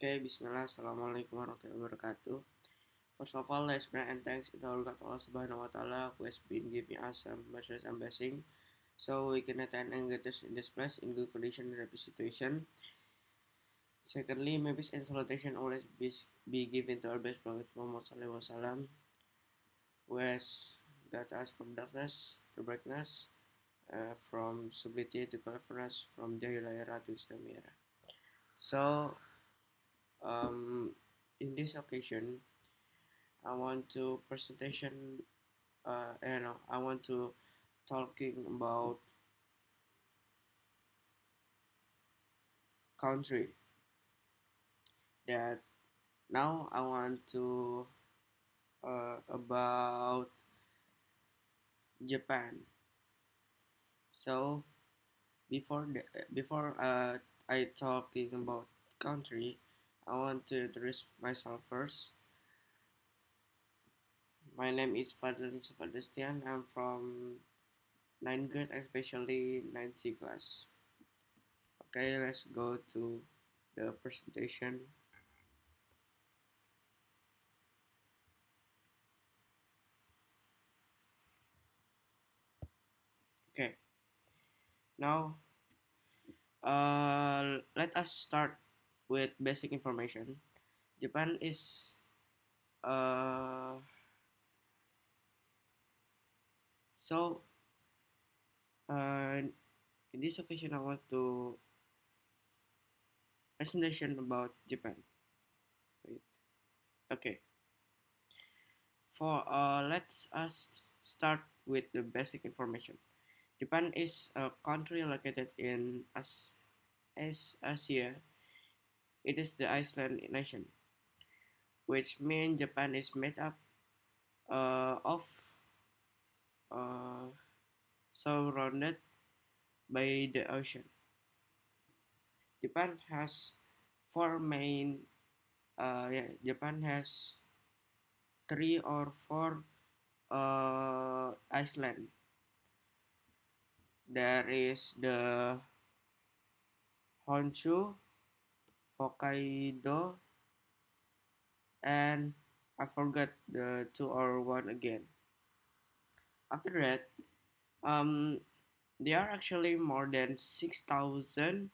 Okay, Bismillah, Assalamualaikum warahmatullahi wabarakatuh. First of all, let's pray and thanks to our God Allah Subhanahu wa Taala who has been giving us some mercies and blessing, so we can attend and get us in this place in good condition and happy situation. Secondly, may peace and salutation always be given to our best Prophet Muhammad Sallallahu Alaihi Wasallam, who has got us from darkness to brightness, from sublimity to cleverness, from Jahiliyah era to Islam era. So, um, in this occasion, I want to presentation. I want to talking about country that now I want to about Japan. So before I talking about country, I want to introduce myself first. My name is Fadlan Sebastian. I'm from 9th grade, especially 9C class. Okay, let's go to the presentation. Okay, now let us start with basic information. Japan is uh, so in this occasion I want to presentation about Japan. Wait. Okay, for let's us start with the basic information. Japan is a country located in Asia. It is the island nation, which means Japan is made up of uh, surrounded by the ocean. Japan has four main Japan has three or four island. There is the Honshu, Hokkaido, and I forgot the two or one again. After that, um, there are actually more than 6,000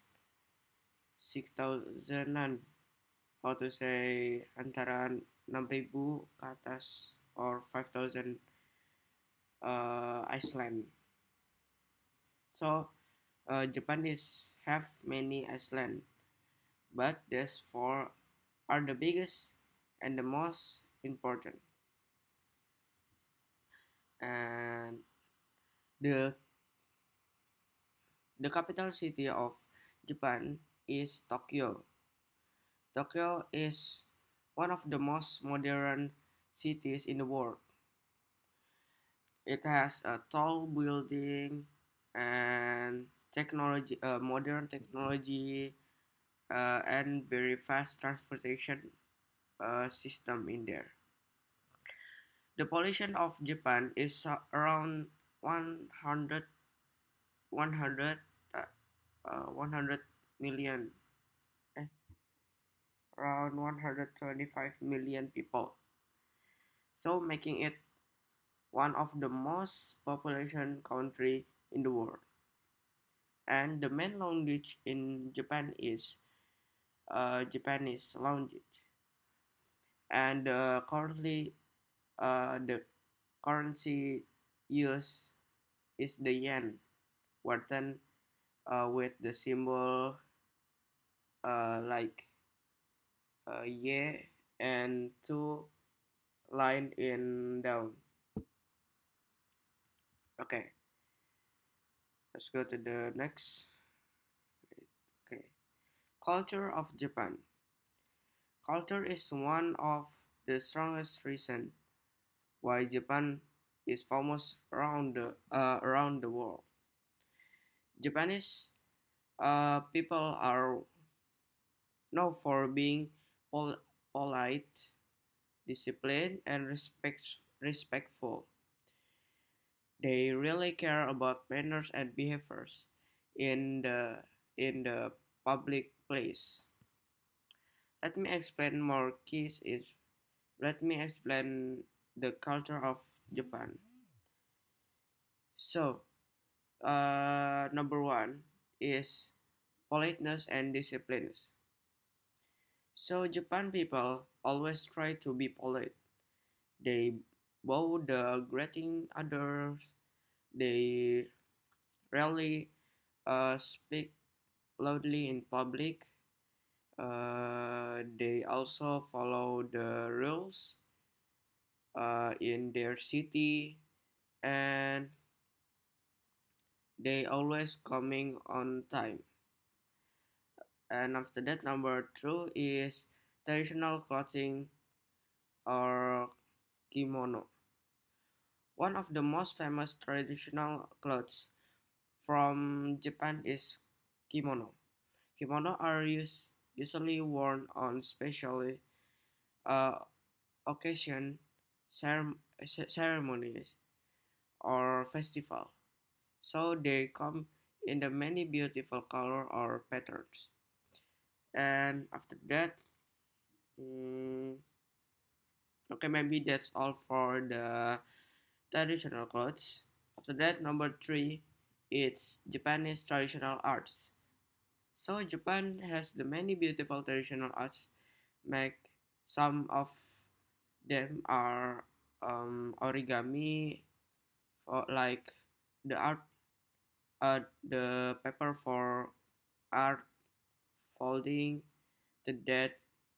how to say antara 6.000 ke atas or 5,000 Iceland. So Japan is have many island, but these four are the biggest and the most important. And the the capital city of Japan is Tokyo. Tokyo is one of the most modern cities in the world. It has a tall building and modern technology, and very fast transportation system in there. The population of Japan is around 100, 100, 100 million, eh, around 125 million people. So making it one of the most population country in the world. And the main language in Japan is Japanese language. And the currency used is the yen, written with the symbol like Y and two line in down. Okay, let's go to the next. Okay, culture of Japan. Culture is one of the strongest reason why Japan is famous around the world. Japanese people are known for being polite, disciplined, and respectful. They really care about manners and behaviors in the in the public place. Let me explain more keys is let me explain the culture of Japan. So, number one is politeness and discipline. So Japan people always try to be polite. They bow the greeting others. They rarely speak loudly in public. They also follow the rules in their city, and they always coming on time. And after that, number two is traditional clothing or kimono. One of the most famous traditional clothes from Japan is kimono. Kimono are usually worn on special uh, occasion, ceremonies, or festival. So they come in the many beautiful color or patterns. And after that, mm, okay, maybe that's all for the traditional clothes. After that, number three, it's Japanese traditional arts. So Japan has the many beautiful traditional arts. Make some of them are origami, or like the art, the paper for art folding. The that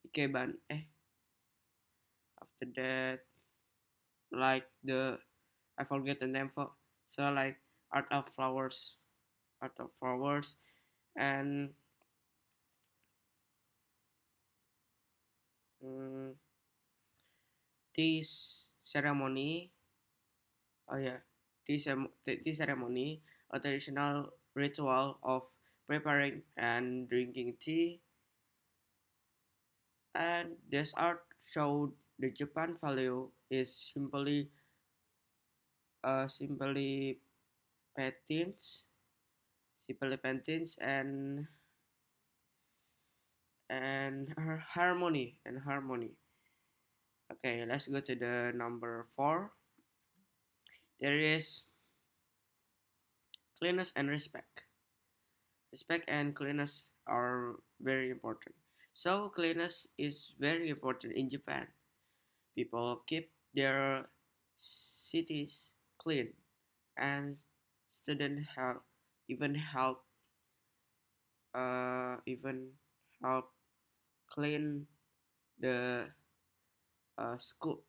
ikeban. After that, like the I forget the name for. So like art of flowers, and um, this ceremony. Oh yeah, tea ceremony, a traditional ritual of preparing and drinking tea, and this art showed the Japan value is simply patents, and harmony. Okay, let's go to the number four. There is cleanliness and respect. Respect and cleanliness are very important. So cleanliness is very important in Japan. People keep their cities clean, and students help even help even help clean the school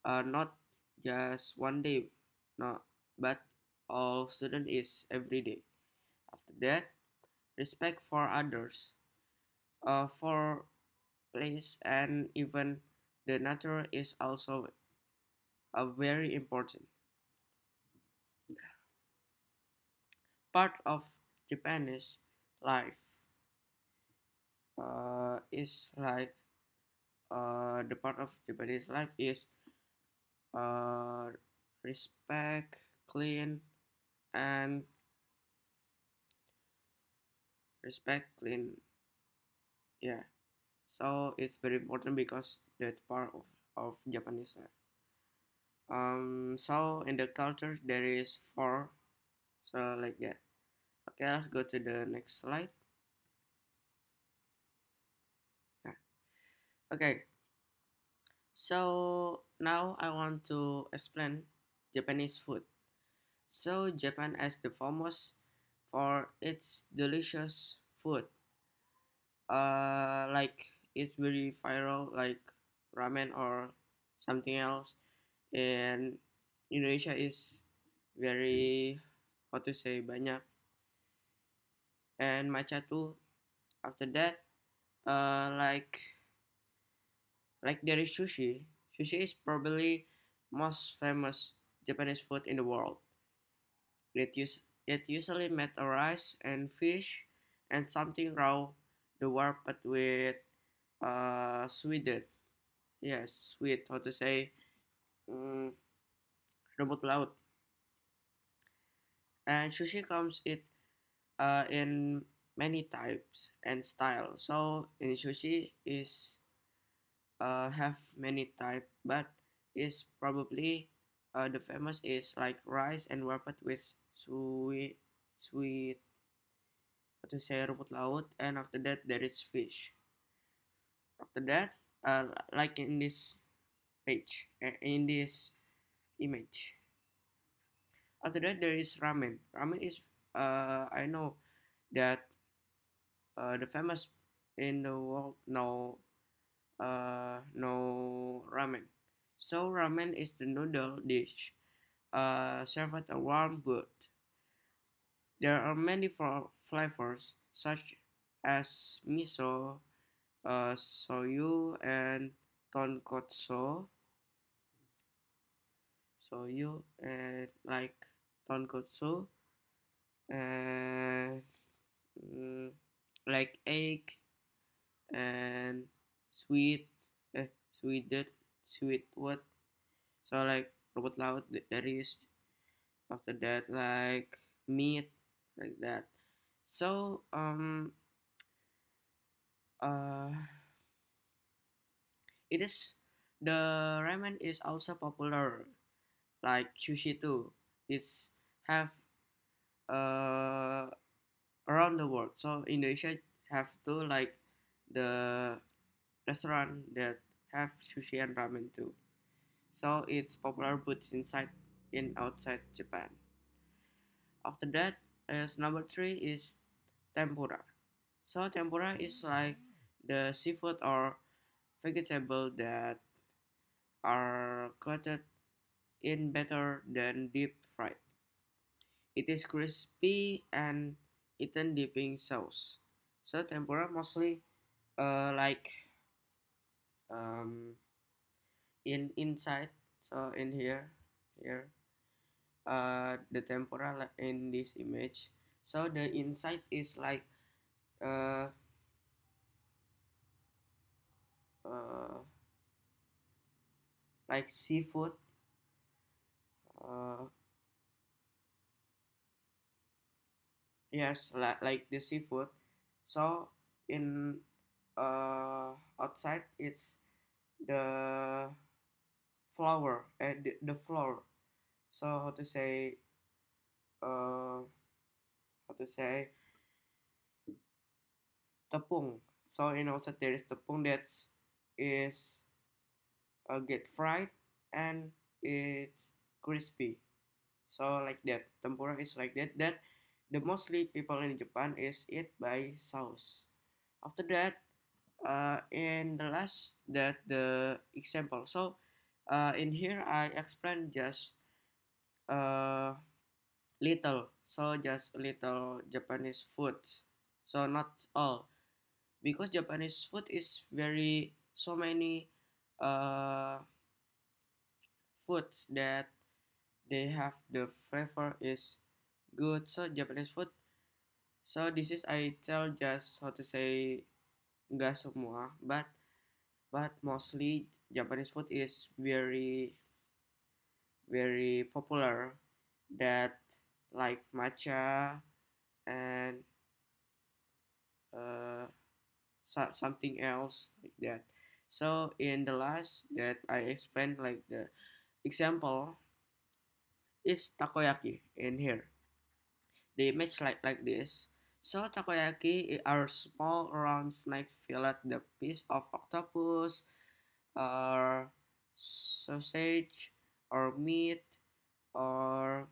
not just one day, no, but all student is every day. After that, respect for others, for place and even the nature is also a very important part of Japanese life. Is like the part of Japanese life is uh, respect, clean, and respect, clean. Yeah, so it's very important because that's part of Japanese life. So in the culture there is four, so like that. Okay, let's go to the next slide. Nah, okay, so now I want to explain Japanese food. So Japan is the famous for its delicious food. Like it's very viral, like ramen or something else. And Indonesia is very how to say banyak, and matcha too. After that, like there is sushi. Sushi is probably most famous Japanese food in the world. It usually made a rice and fish and something raw, the warped with sweetened. Yes, sweet. How to say? Mm, rumput laut. And sushi comes in many types and style. So in sushi is have many type, but is probably the famous is like rice and warped with sweet what to say rumput laut, and after that there is fish. After that, like in this page, in this image. After that there is ramen. Ramen is I know that the famous in the world no ramen. So ramen is the noodle dish served at a warm broth. There are many flavors such as miso, soyu, and tonkotsu. Soyu and like tonkotsu and mm, like egg and sweet, sweeted, sweet what? So like rumput laut there is. After that like meat like that. So uh it is the ramen is also popular like sushi too. It's have uh around the world. So Indonesia have to like the restaurant that have sushi and ramen too. So it's popular both inside and outside Japan. After that, as number three is tempura. So tempura is like the seafood or vegetable that are coated in better than deep fried. It is crispy and eaten dipping sauce. So tempura mostly like um, in inside. So in here the tempura like in this image. So the inside is uh, uh, like seafood. Uh, yes, like the seafood. So in outside it's the flour and the flour. So uh how to say tepung. So in outside there is tepung that is get fried and it's crispy. So like that, tempura is like that. That the mostly people in Japan is eat by sauce. After that, in the last that the example. So in here I explain just uh little. So just little Japanese food. So not all because Japanese food is very so many uh foods that they have the flavor is good. So Japanese food. So this is I tell just how to say enggak semua, but mostly Japanese food is very popular that like matcha and uh, something else like that. So in the last that I explained like the example is takoyaki in here. The image like this. So takoyaki are small round snack fillet the piece of octopus or sausage or meat or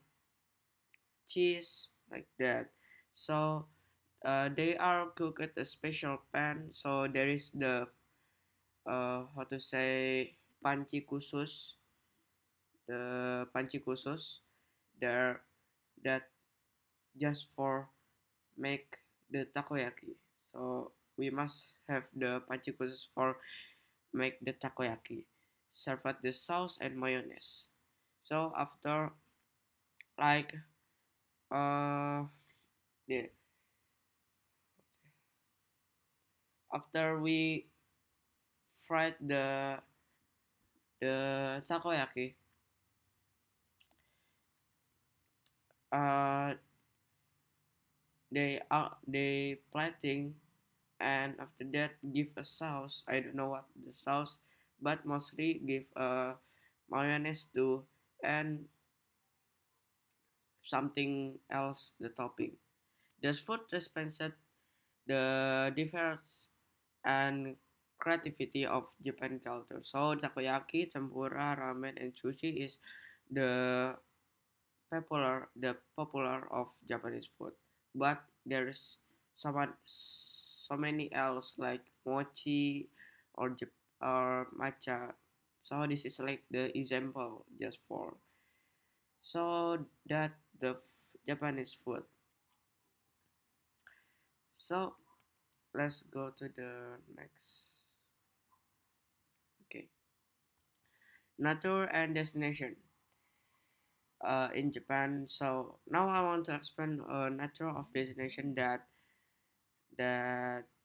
cheese like that. So they are cooked at a special pan. So there is the how to say panci khusus, the panci khusus there that just for make the takoyaki. So we must have the panci khusus for make the takoyaki. Serve with the sauce and mayonnaise. So after like uh the after we fried the takoyaki, uh they plating, and after that give a sauce. I don't know what the sauce, but mostly give a mayonnaise too, and something else the topping. This food represented the difference and creativity of Japan culture. So takoyaki, tempura, ramen, and sushi is the popular of Japanese food. But there's so much, so many else like mochi or or matcha. So this is like the example just for so that the Japanese food. So let's go to the next. Okay, nature and destination. In Japan. So now I want to explain a nature of destination that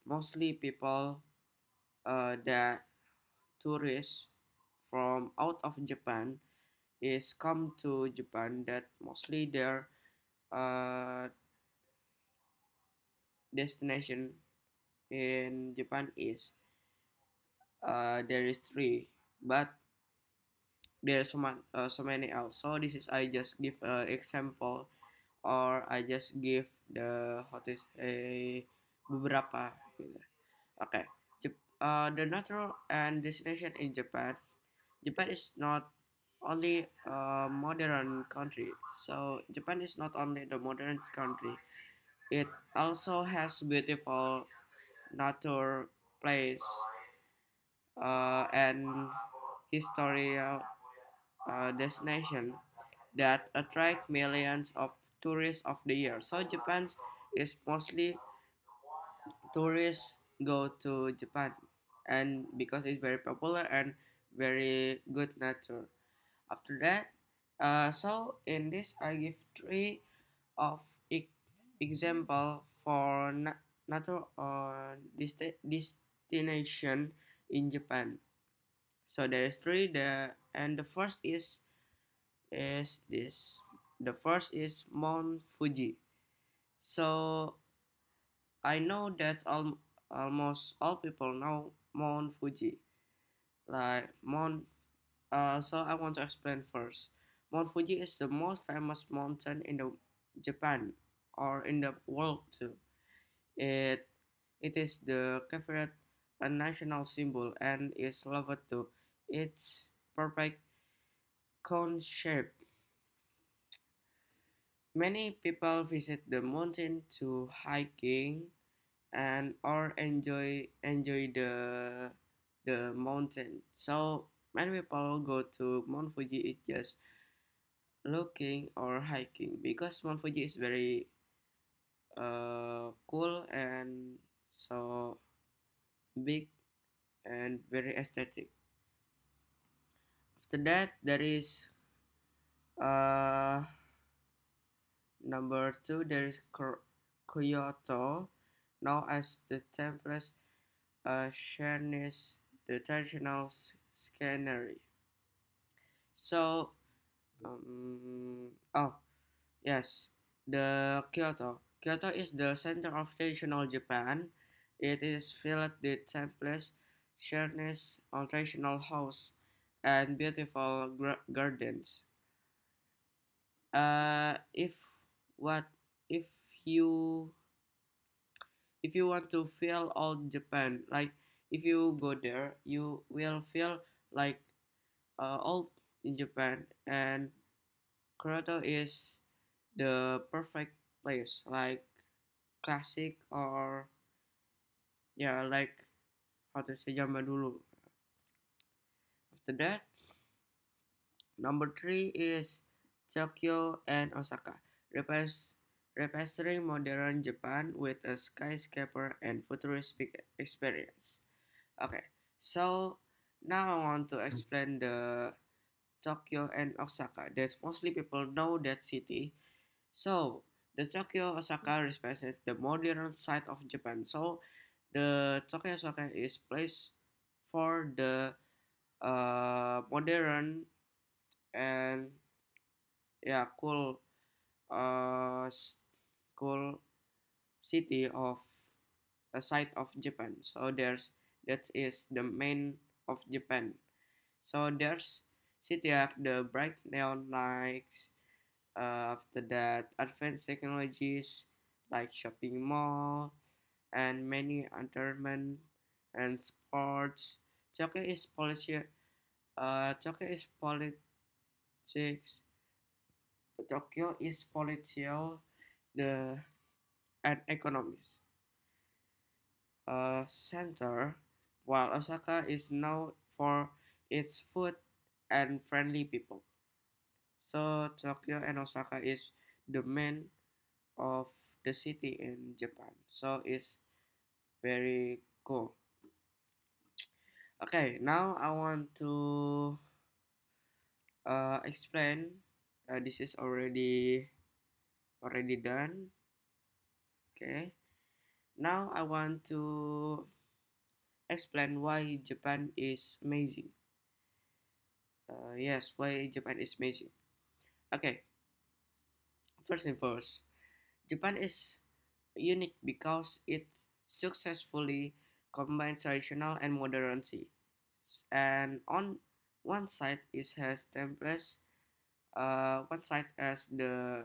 mostly people that tourists from out of Japan is come to Japan that mostly their uh, destination in Japan is there is three, but there's so many else. So this is I just give example or I just give the hottest beberapa gitu. Okay. The natural and destination in Japan. Japan is not only a modern country. So Japan is not only the modern country. It also has beautiful nature place and historical destination that attract millions of tourists of the year. So Japan is mostly tourists go to Japan and because it's very popular and very good nature. After that, so in this I give three of example for nature destination in Japan. So there is three and the first is this. The first is Mount Fuji. So I know that almost all people know Mount Fuji. Like Mount. So I want to explain first. Mount Fuji is the most famous mountain in the Japan or in the world too. It it is the favorite a national symbol and is loved to its perfect cone shape. Many people visit the mountain to hiking and or enjoy the mountain. So many people go to Mount Fuji is just looking or hiking because Mount Fuji is very cool and so big and very aesthetic. After that, there is uh number two. There is Kyoto, now as the template Chinese, the traditional scenery. So, oh yes, the Kyoto. Kyoto is the center of traditional Japan. It is filled with temples, Chinese traditional house, and beautiful gardens. If what if you if you want to feel all Japan, like if you go there, you will feel like all in Japan, and Kyoto is the perfect place, like classic or yeah, like how to say zaman dulu. After that, number three is Tokyo and Osaka, representing modern Japan with a skyscraper and futuristic experience. Okay, so now I want to explain the Tokyo and Osaka. That mostly people know that city. So the Tokyo Osaka represent the modern side of Japan. So the Tokyo Osaka is placed for the modern and yeah cool uh cool city of a side of Japan. So that is the main of Japan. So there's city have the bright neon lights. After that, advanced technologies like shopping mall and many entertainment and sports. Tokyo is policy. Tokyo is politics. Tokyo is political, the and economics center, while Osaka is known for its food and friendly people. So Tokyo and Osaka is the main of the city in Japan. So it's very cool. Okay, now I want to explain. This is already done. Okay. Now I want to explain why Japan is amazing. Yes, why Japan is amazing. Okay, first and first, Japan is unique because it successfully combines traditional and modernity. And on one side, it has temples. One side has the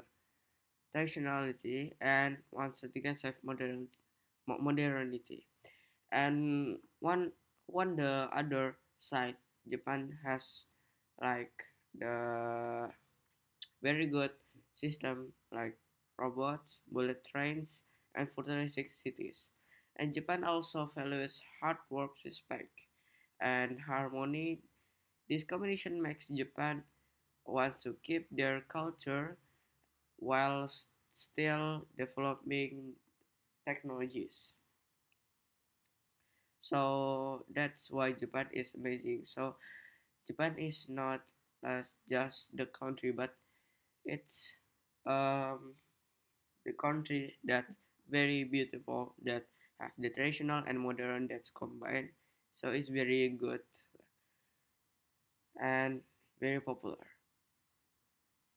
traditionality, and one side again has modernity. And one the other side, Japan has like the very good system like robots, bullet trains, and futuristic cities. And Japan also values hard work, respect, and harmony. This combination makes Japan want to keep their culture while still developing technologies. So that's why Japan is amazing. So Japan is not just the country, but it's um, the country that very beautiful, that have the traditional and modern that's combined. So it's very good and very popular.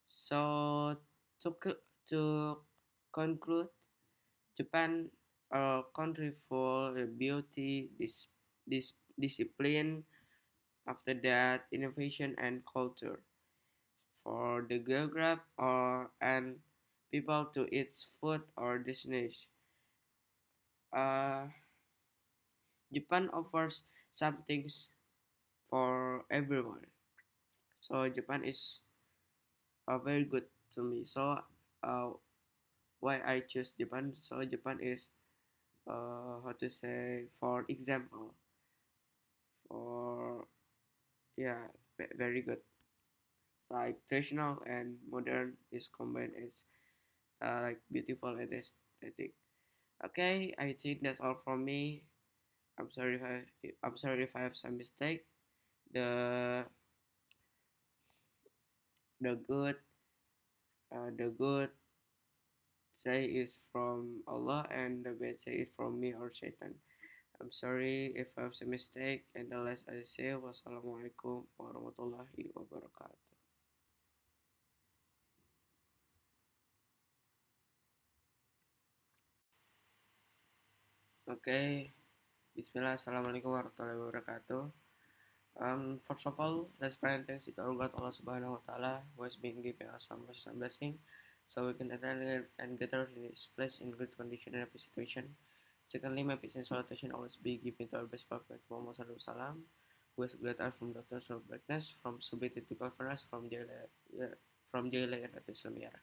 So to conclude, Japan a country for beauty, discipline, after that innovation and culture. For the geography and people to eat food or destination. Uh, Japan offers some things for everyone. So Japan is very good to me. So uh, why I choose Japan? So Japan is how to say, for example, for yeah, very good. Like traditional and modern is combined as like beautiful and aesthetic. Okay, I think that's all from me. I'm sorry if I have some mistake. The the good say is from Allah and the bad say is from me or Satan. I'm sorry if I have some mistake, and the last I say, wassalamualaikum warahmatullahi wabarakatuh. Okay, Bismillah, Assalamualaikum warahmatullahi wabarakatuh. First of all, let's pray and thanks to our God Allah Subhanahu wa Taala who has been giving us some mercy and blessing, so we can attend and gather in this place in good condition and happy situation. Secondly, my peace and salutation always be given to our best prophet Muhammad Sallallahu Alaihi Wasallam, who has great art from doctors of blackness, from subiti to conference, from jail and at Islam era.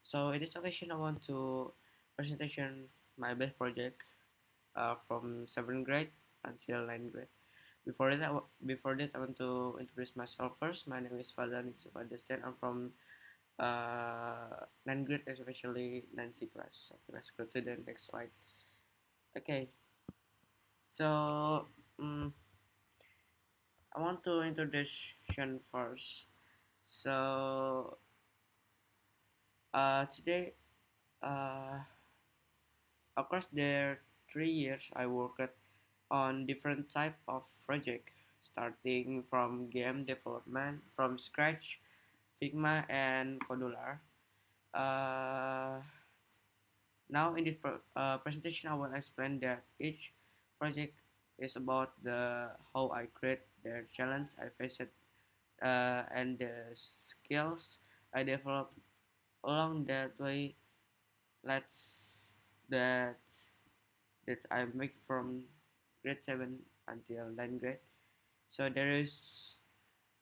So in this occasion, I want to presentation my best project from 7th grade until 9th grade. Before that, I want to introduce myself first. My name is Fadlan Yusuf Adestan. I'm from 9th grade, especially Nancy class. Okay, let's go to the next slide. Okay, so I want to introduction first. So today, uh, across the 3 years, I worked on different type of project, starting from game development from scratch, Figma and Codular. Uh, Now in this presentation, I will explain that each project is about the how I create the challenge I faced, and the skills I developed along that way. Let's that that I make from grade 7 until 9th grade. So there is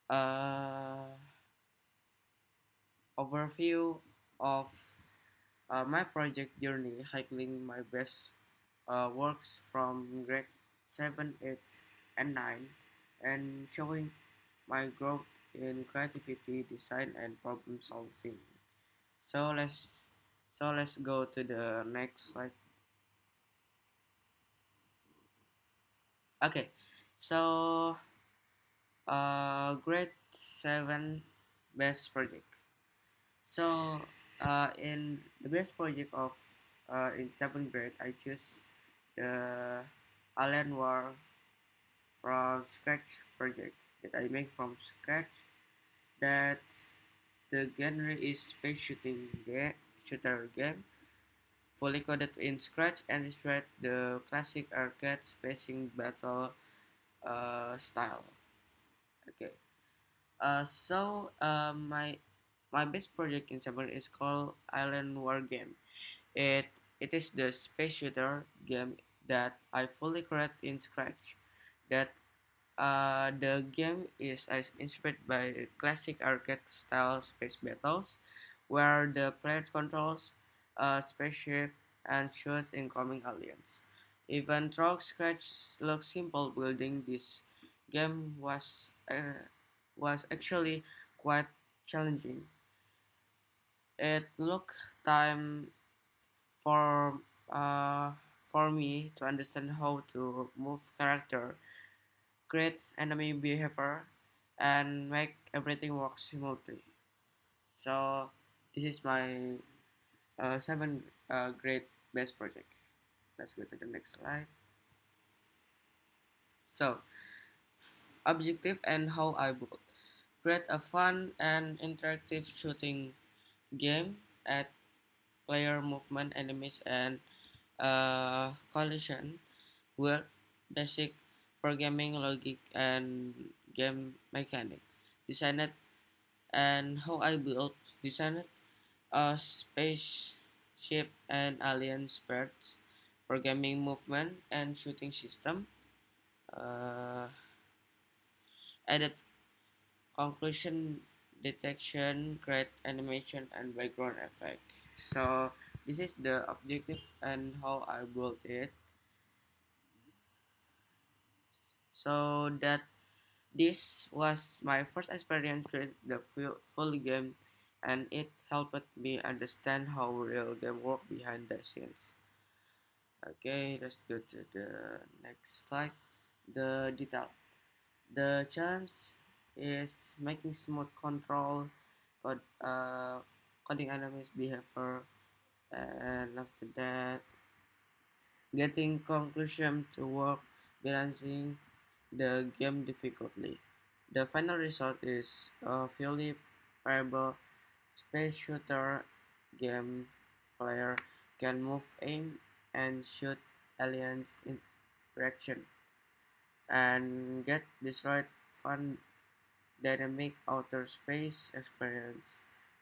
a overview of my project journey, highlighting my best works from grade 7, 8, and 9, and showing my growth in creativity, design, and problem solving. So let's go to the next slide. Okay, so grade 7 best project. So in the best project of in 7th grade, I choose the Alien War from scratch project that I make from scratch. That the genre is space shooter game, fully coded in scratch and illustrate the classic arcade spacing battle style. Okay. My best project in Saber is called Island War Game. It is the space shooter game that I fully create in scratch. That the game is inspired by classic arcade style space battles, where the player controls a spaceship and shoots incoming aliens. Even though Scratch looks simple, building this game was actually quite challenging. It took time for uh, for me to understand how to move character, create enemy behavior, and make everything work smoothly. So this is my 7 grade best project. Let's go to the next slide. So objective and how I built. Create a fun and interactive shooting game at player movement, enemies, and collision with basic programming logic and game mechanic. Designed and how I built designed a spaceship and alien spirits, programming movement and shooting system, uh, added conclusion detection, create animation and background effect. So this is the objective and how I built it. So that this was my first experience with the full game, and it helped me understand how real game work behind the scenes. Okay, let's go to the next slide. The detail. The chance is making smooth control, coding enemies behavior, and after that, getting conclusion to work, balancing the game difficultly. The final result is a fully playable space shooter game. Player can move, aim, and shoot aliens in direction and get destroyed. Fun, dynamic outer space experience.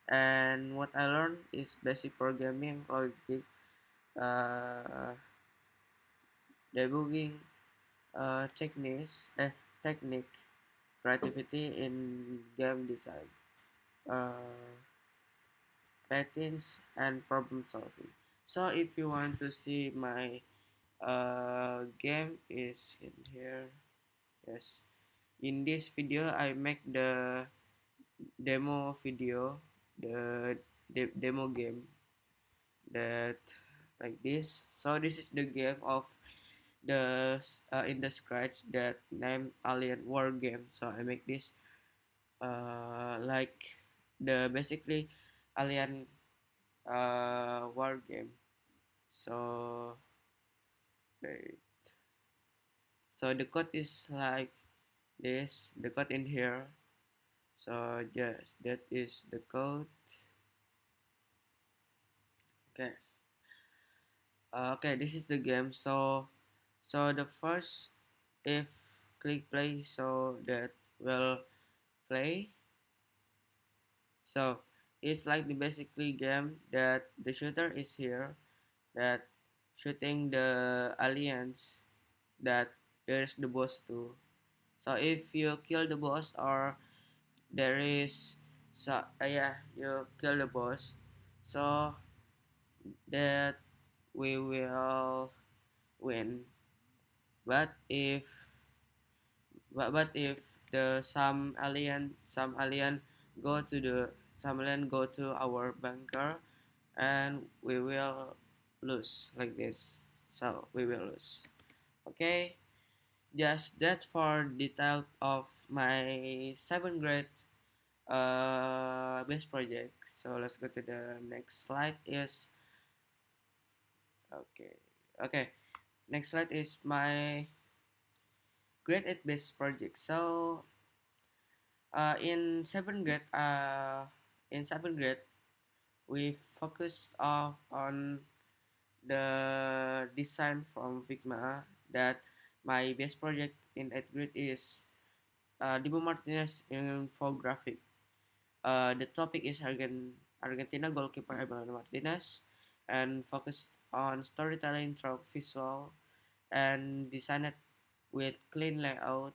And what I learned is basic programming logic, uh, debugging technique, creativity in game design, uh, patterns, and problem solving. So if you want to see my game is in here. Yes. In this video, I make the demo video, the demo game that like this. So this is the game of the in the scratch that named Alien War Game. So I make this like the basically Alien War Game. So wait. So the code is like this. The code in here. So yes, that is the code. Okay. Okay, this is the game. So the first, if click play, so that will play. So it's like the basically game that the shooter is here, that shooting the aliens, that there's the boss too. So if you kill the boss, or there is, so yeah, you kill the boss, so that we will win. But if the some alien go to the some alien go to our bunker, and we will lose like this. So we will lose. Okay, just that for detail of my seventh grade base project. So let's go to the next slide. Is okay. Okay, next slide is my grade 8 base project. So in seventh grade we focused on the design from Figma. That my base project in 8th grade is Dibu Martinez infographic. The topic is Argentina goalkeeper Emiliano Martinez, and focused on storytelling through visual, and designed with clean layout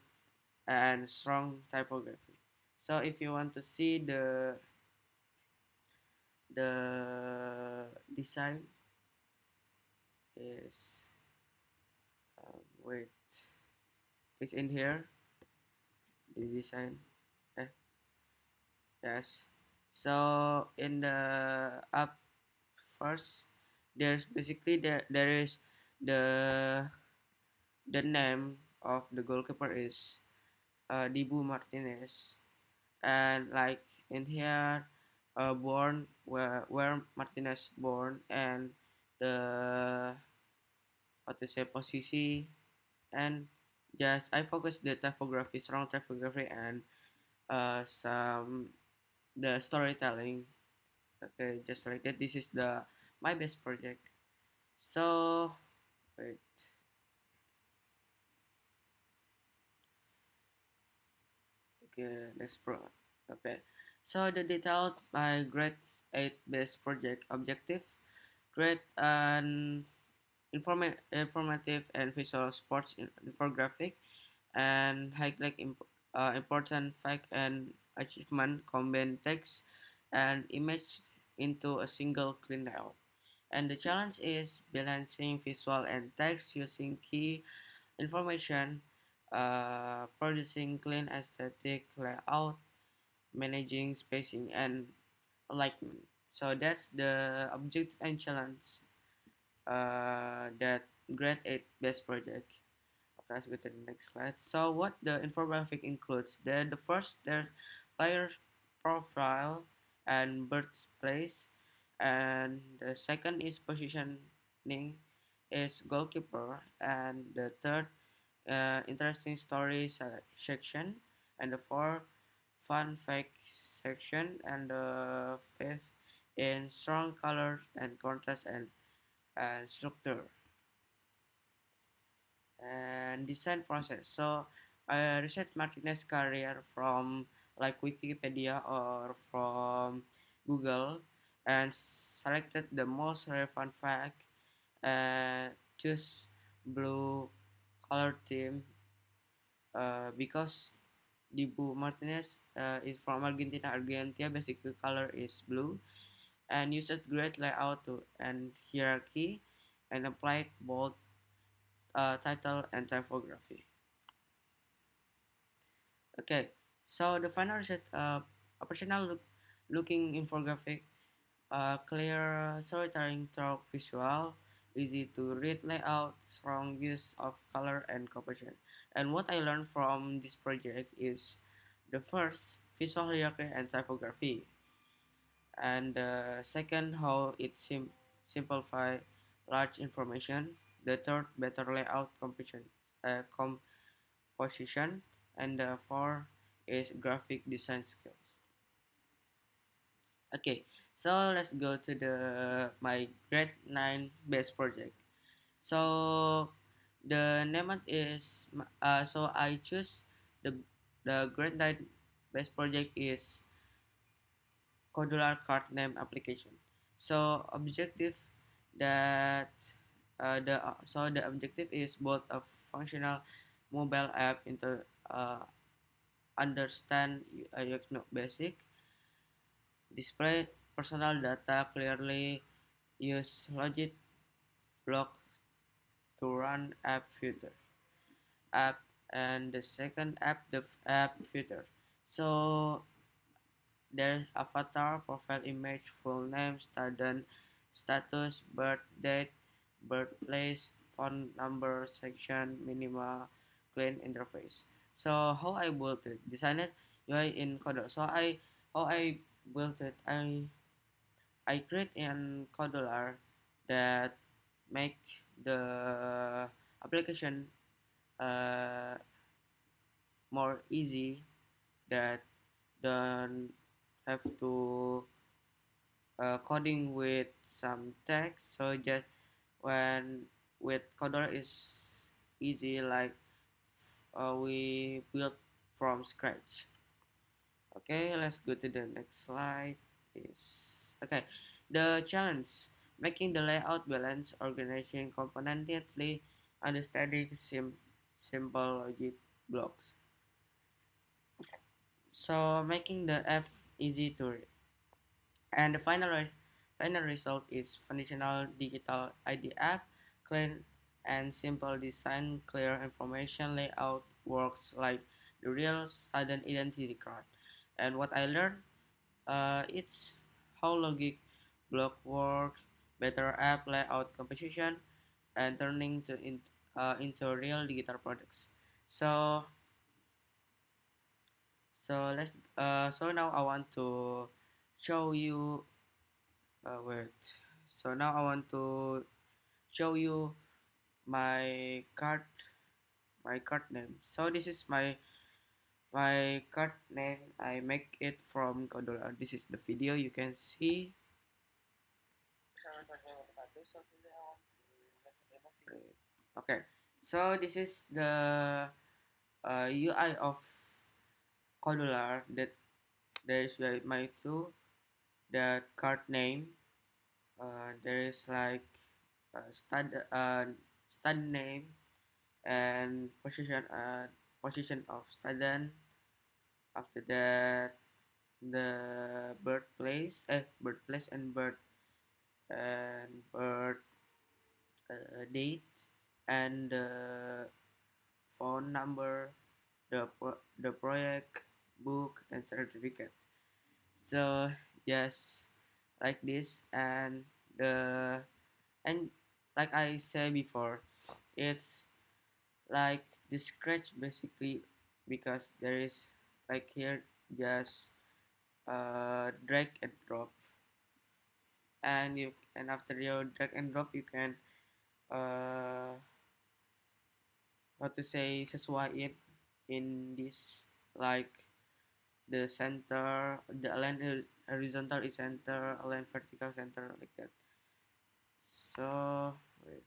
and strong typography. So if you want to see the design is wait, is in here, the design. eh, yes. So in the up first, there's basically there is the the name of the goalkeeper is Dibu Martinez, and like in here, born where Martinez born, and the how to say posisi, and just I focus the typography, strong typography, and some the storytelling. Okay, just like that. This is the my best project. So wait, okay, next pro. Okay, so the detailed my grade 8 best project objective, grade and informative and visual sports infographic, and highlight important fact and achievement, combine text and image into a single clean layout. And the challenge is balancing visual and text using key information, producing clean aesthetic layout, managing spacing and alignment. So that's the objective and challenge that grade 8 best project. Okay, let's go to the next slide. So what the infographic includes, the first, there's player profile and birthplace, and the second is positioning, is goalkeeper, and the third interesting story section, and the fourth fun fact section, and the fifth in strong colors and contrast and structure and design process. So I research Martinez career from like Wikipedia or from Google, and selected the most relevant fact, and choose blue color team because Dibu Martinez is from Argentina. Argentina basically color is blue, and used great layout to and hierarchy, and applied bold title and typography. Okay, so the final result, operational looking infographic, clear storytelling through visual, easy to read layout, strong use of color and composition. And what I learned from this project is the first, visual hierarchy and typography, and the second, how it simplify large information. The third, better layout composition, and the fourth is graphic design skills. Okay, so let's go to the my grade 9 best project. So the name is so I choose the grade 9 best project is Codular card name application. So objective that the objective is both a functional mobile app into understand basic display personal data clearly, use logic block to run app, and the second app the app filter. So there's avatar, profile image, full name, student, status, birth date, birthplace, phone number, section, minima, clean interface. So how I built it? Designed UI in Coder. So how I built it? I create an Codeler that make the application uh, more easy, that don't have to coding with some text. So just when with coder is easy, like we build from scratch. Okay, let's go to the next slide. Is okay. The challenge: making the layout balance, organizing component neatly, understanding simple logic blocks. So making the app easy to read. And the final result is functional digital ID app, clean and simple design, clear information layout, works like the real student identity card. And what I learned, it's how logic block works, better app layout composition, and turning into real digital products. So so now I want to show you wait. So now I want to show you my card name. So this is my card name. I make it from Kodola. This is the video you can see. Okay. So this is the UI of Kodola that there is my two the card name. There is like stud name and position of student. After that, the birthplace and birth date and the phone number, the project book and certificate. So just like this, the and like I said before, it's like the scratch basically, because there is like here just drag and drop, and after your drag and drop you can uh how to say sesuaiin in this, like the center, the align horizontal is center, align vertical center, like that. So wait.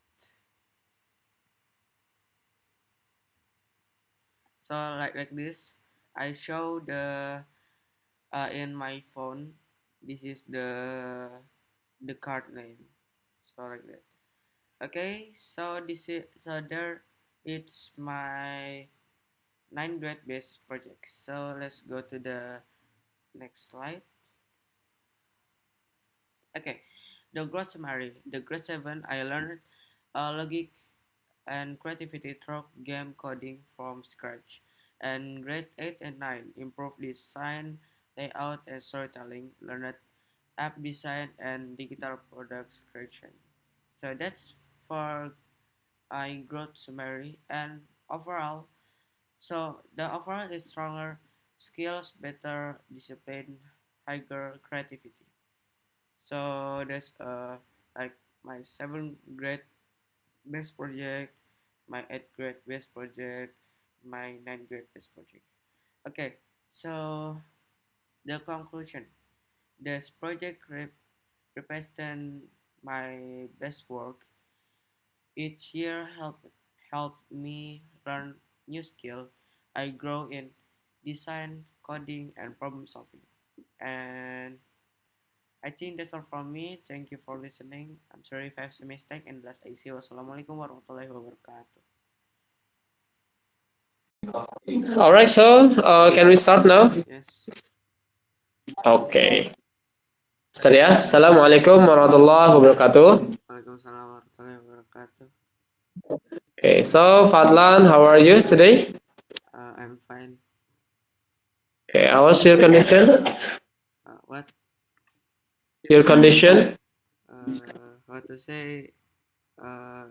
So like this I show the in my phone. This is the card name. So like that. Okay, so this is so there it's my 9 grade based project. So let's go to the next slide. Okay, the growth summary. The grade 7 I learned logic and creativity through game coding from scratch. And grade 8 and 9 improved design, layout and storytelling, learned app design and digital products creation. So that's for I growth summary and overall. So the overall is stronger skills, better discipline, higher creativity. So that's like my 7th grade best project, my 8th grade best project, my 9th grade best project. Okay, so the conclusion. This project represent my best work. Each year helped me learn new skill. I grow in design, coding, and problem solving. And I think that's all from me. Thank you for listening. I'm sorry if I have some mistake. And last I say wassalamualaikum warahmatullahi wabarakatuh. All right, so can we start now? Yes. Okay. Start ya. Assalamualaikum warahmatullahi wabarakatuh. Waalaikumsalam warahmatullahi wabarakatuh. Okay, so Fadlan, how are you today? I'm fine. Okay, how was your condition? What? Your condition? What to say?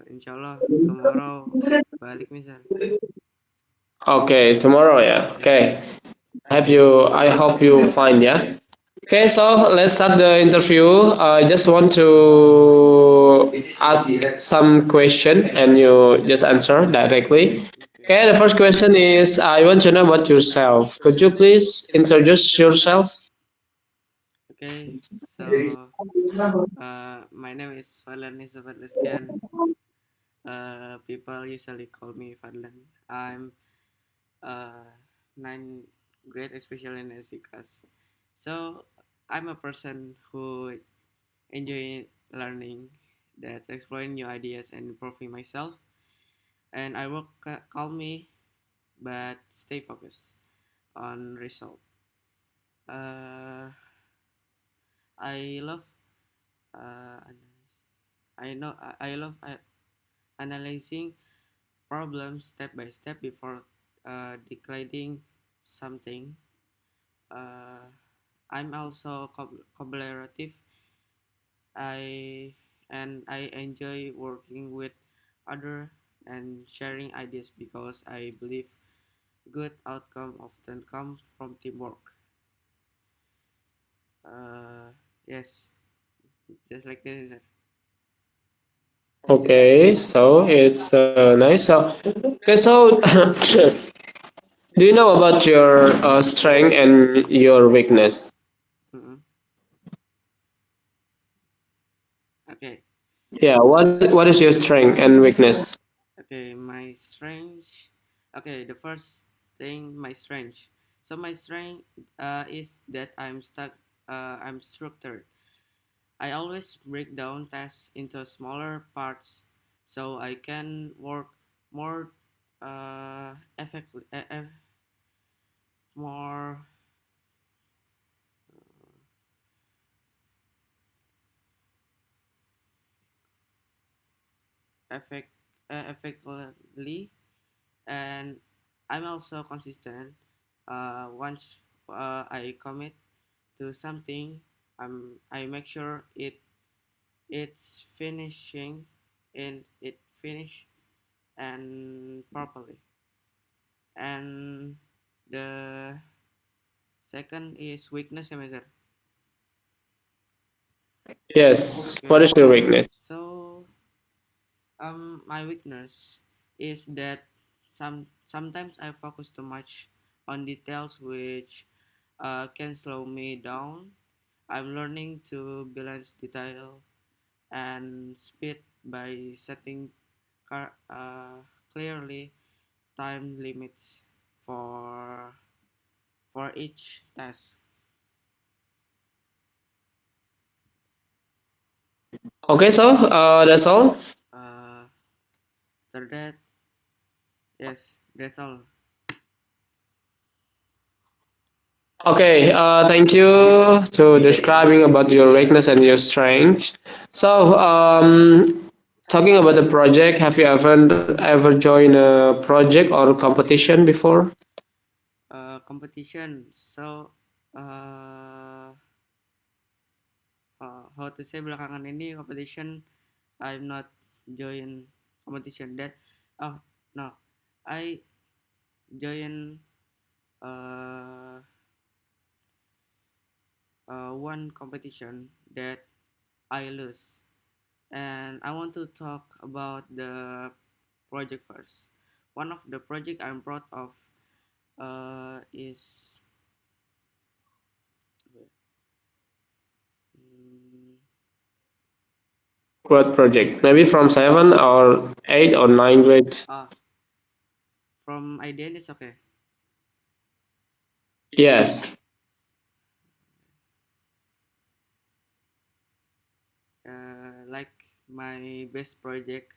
Inshallah tomorrow balik misal. Okay, tomorrow, yeah. Yes. Okay. I hope you find, yeah. Okay, so let's start the interview. I just want to ask some question and you just answer directly. Okay. Okay, the first question is I want to know about yourself. Could you please introduce yourself? Okay. So, my name is Fadlan Nisabat Lestian. People usually call me Fadlan. I'm uh, nine grade, especially in SC class. So I'm a person who enjoy learning, that's exploring new ideas and improving myself. And I work calmly but stay focused on result. Uh, I love uh, I know I love analyzing problems step by step before declaring something. Uh, I'm also collaborative. I I enjoy working with other and sharing ideas because I believe good outcome often come from teamwork. Uh, yes, just like this. Okay, so it's nice. So, okay, so do you know about your strength and your weakness? Mm-mm. Okay, Yeah, what is your strength and weakness? okay, my strength. Okay, the first thing, my strength. So my strength is that I'm stuck. I'm structured. I always break down tasks into smaller parts so I can work more effectively, more effect, effectively, and I'm also consistent. Once I commit to something, I make sure it's finishing and it finish and properly. And the second is weakness semester. Yes, what Okay. is your weakness? So my weakness is that sometimes I focus too much on details which can slow me down. I'm learning to balance detail and speed by setting clearly time limits for for each task. Okay, so that's all. Uh, After that, yes, that's all. Okay, thank you to describing about your weakness and your strength. So, talking about the project, have you ever joined a project or competition before? Competition. So, uh, how to say, belakangan ini competition, I'm not join competition that. Oh no, I join uh, one competition that I lose, and I want to talk about the project first. One of the project I'm proud of is mm, What project? Maybe from 7 or 8 or 9 grade. Ah, from IDN is okay. Yes. Like my best project,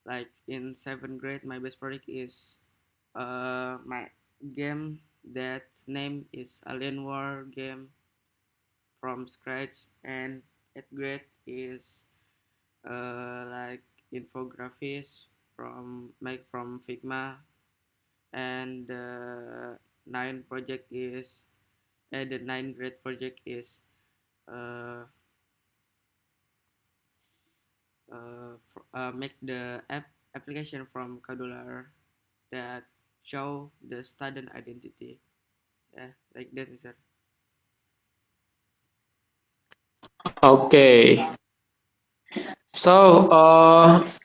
like in seventh grade, my best project is my game that name is Alien War game from scratch, and eighth grade is like infographics from make from Figma, and the ninth grade project is uh, make the application from Cadular that show the student identity. Yeah, like that, sir. Okay. So,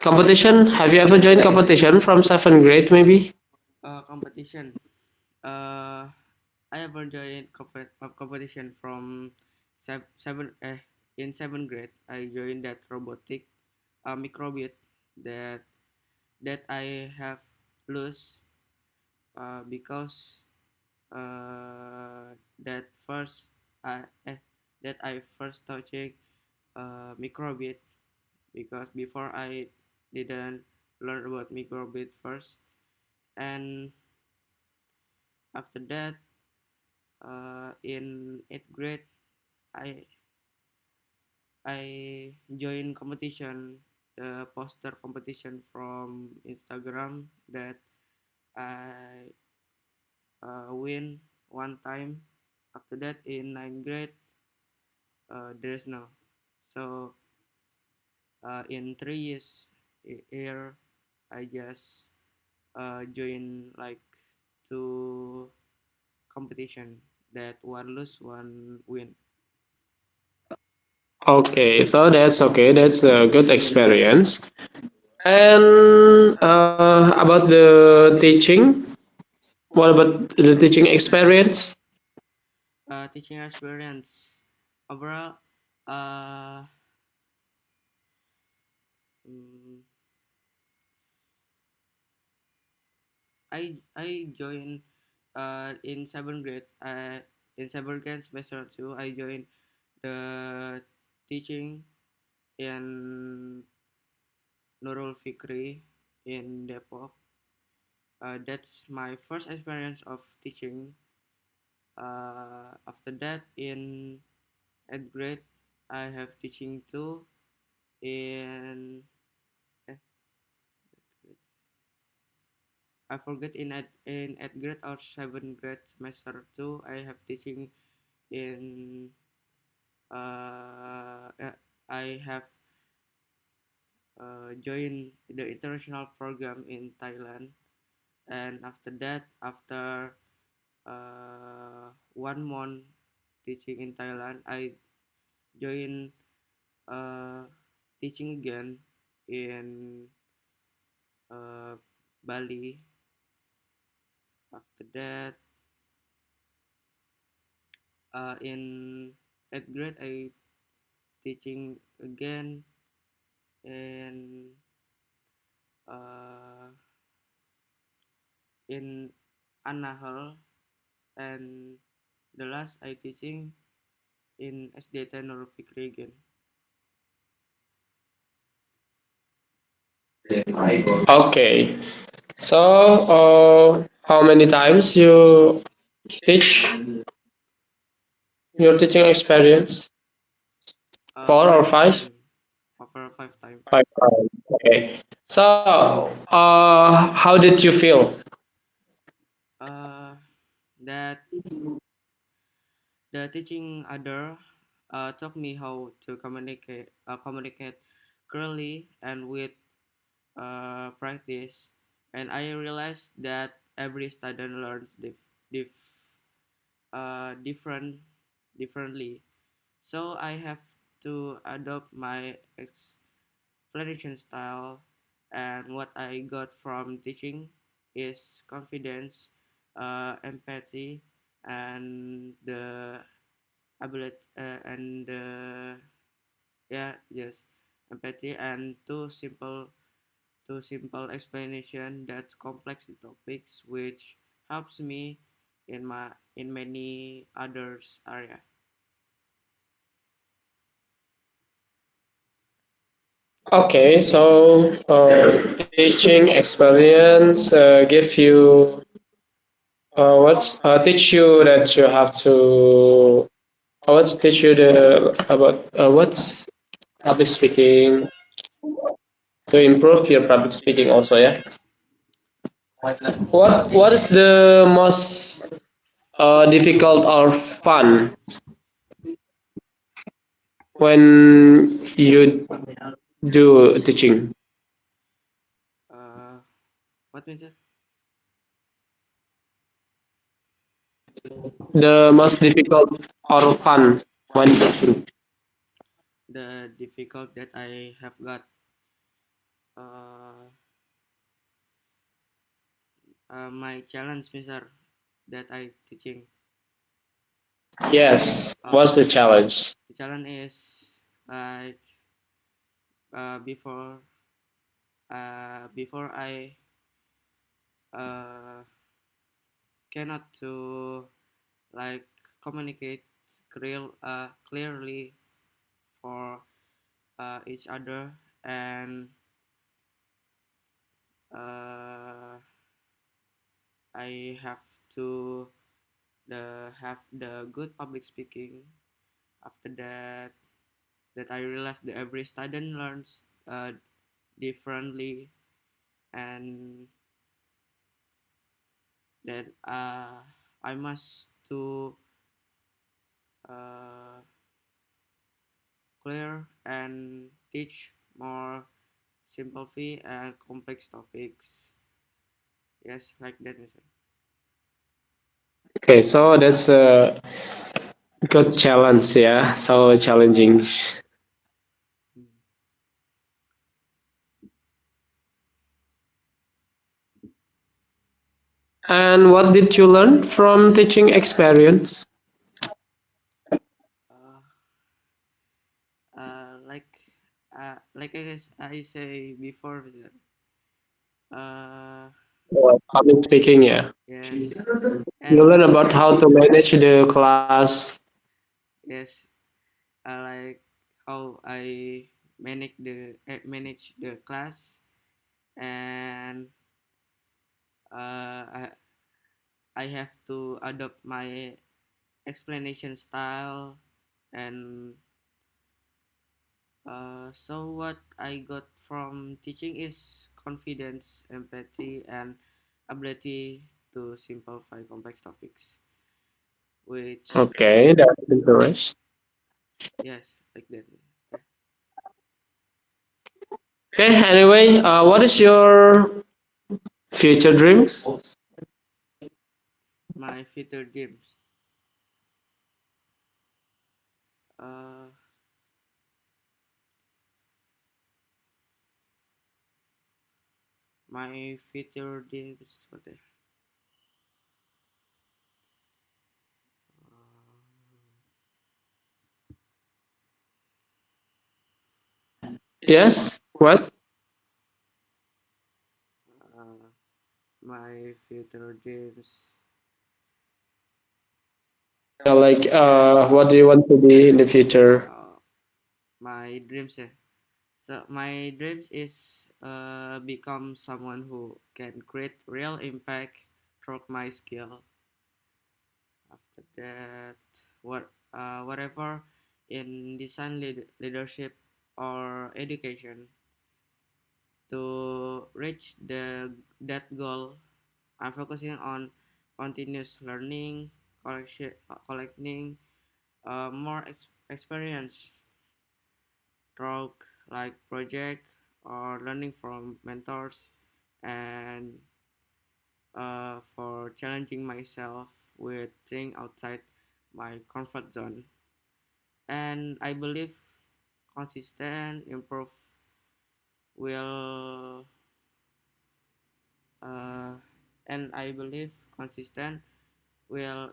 competition. Have you ever joined competition from 7th grade, maybe? Competition. Uh, I ever joined competition from seven in seventh grade. I joined that robotic microbit that I have lose because that first I that I first touching microbit, because before I didn't learn about microbit first, and after that in eighth grade I joined competition, the poster competition from Instagram that I win one time. After that in ninth grade there's no. So in 3 years here I just join like two competition that one lose one win. Okay, so that's okay. That's a good experience. And about the teaching, what about the teaching experience? Teaching experience overall, uh, mm, I joined in seventh grade. In seventh grade semester two, I joined the teaching in Nurul Fikri in Depok. That's my first experience of teaching. After that, in eighth grade, I have teaching too. In eh, I forget in eighth grade or seventh grade semester two, I have teaching in I have joined the international program in Thailand, and after that, after 1 month teaching in Thailand, I joined uh, teaching again in uh, Bali. After that, in eighth grade, I teaching again in uh, in Anahal, and the last I teaching in SDT Nurul Fikri again. Okay, so how many times you teach your teaching experience? Four or Five five? time, over 5 time. 5 times. Okay. So, how did you feel? Uh, that the teaching other taught me how to communicate clearly and with practice, and I realized that every student learns dif, different differently. So I have to adopt my explanation style, and what I got from teaching is confidence, empathy, and the ability and yeah, yes, empathy, and too simple explanation that complex topics, which helps me in many others area. Okay, so teaching experience give you what's teach you that you have to what's teach you the about what's public speaking to improve your public speaking also, yeah. What is the most difficult or fun when you do teaching? Uh, what means it? The most difficult or fun when teaching? The difficult that I have got. Uh, my challenge, Mister, that I teaching. Yes. Uh, What's the challenge? the challenge is like before I uh, cannot to like communicate clearly for each other, and uh, I have to have the good public speaking. After that I realized that every student learns differently, and that I must to uh, clear and teach more simple fee and complex topics. Yes, like that, Mister. Okay, so that's a good challenge, yeah. So challenging. Mm. And what did you learn from teaching experience? Uh, like like I guess I say before, uh, Public speaking, yeah. yes, You and learn about how to manage the class. yes, like how I manage the class, and I have to adopt my explanation style, and so what I got from teaching is confidence, empathy, and ability to simplify complex topics. Which Okay, that's interesting. yes, like that. Yeah. Okay, anyway, what is your future dream? My future dreams. Uh, my future dreams. What? Yes, what? Uh, my future dreams. Like, Yes. what do you want to be in the future? Uh, my dreams. Yeah. So my dreams is become someone who can create real impact through my skill. After that, whatever in design leadership or education, to reach that goal, I'm focusing on continuous learning, collecting more experience through like project or learning from mentors, and for challenging myself with things outside my comfort zone. And I believe consistent improve will uh, and I believe consistent will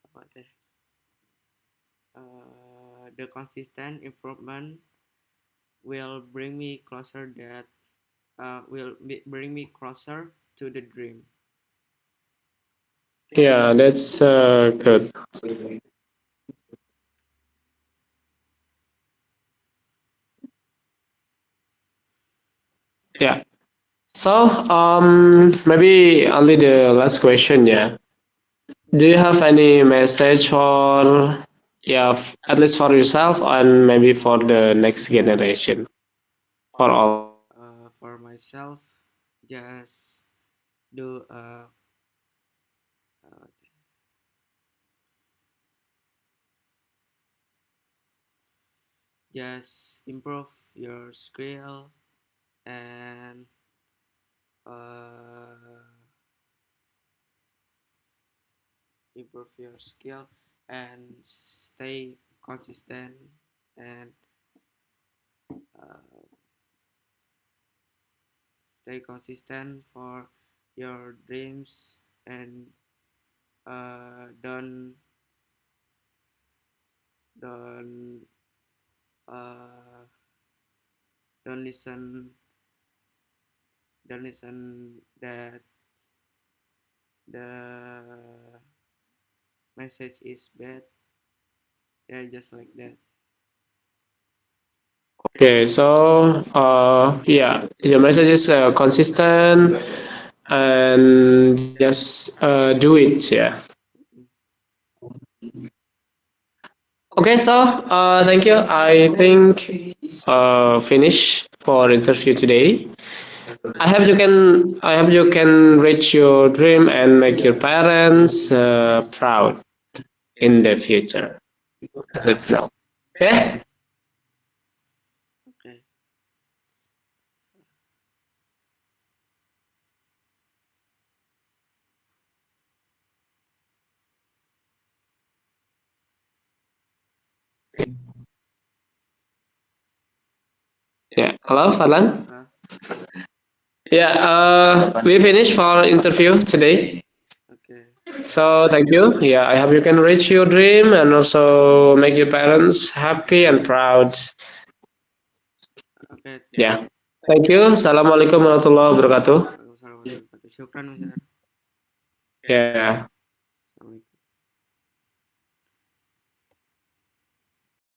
apa teh, the consistent improvement will bring me closer that bring me closer to the dream. Yeah, that's good. Yeah. So, maybe only the last question, yeah. Do you have any message for, yeah, at least for yourself and maybe for the next generation, for all? For myself, just do uh, just improve your skill and uh, improve your skill and stay consistent and uh, stay consistent for your dreams and don't uh, don't listen don't listen that the message is bad. Yeah, just like that. Okay, so, yeah, your message is consistent and just do it, yeah. Mm. Okay, so thank you. I think finish for interview today. I hope you can reach your dream and make your parents proud in the future. Okay? Okay. Yeah. Hello, Fadlan. Uh, Yeah. We finished for interview today. okay. So thank you. Yeah, I hope you can reach your dream and also make your parents happy and proud. Okay. Yeah. Thank you. Assalamualaikum warahmatullahi wabarakatuh. Waalaikumsalam warahmatullahi wabarakatuh. Syukran, Mas. Yeah.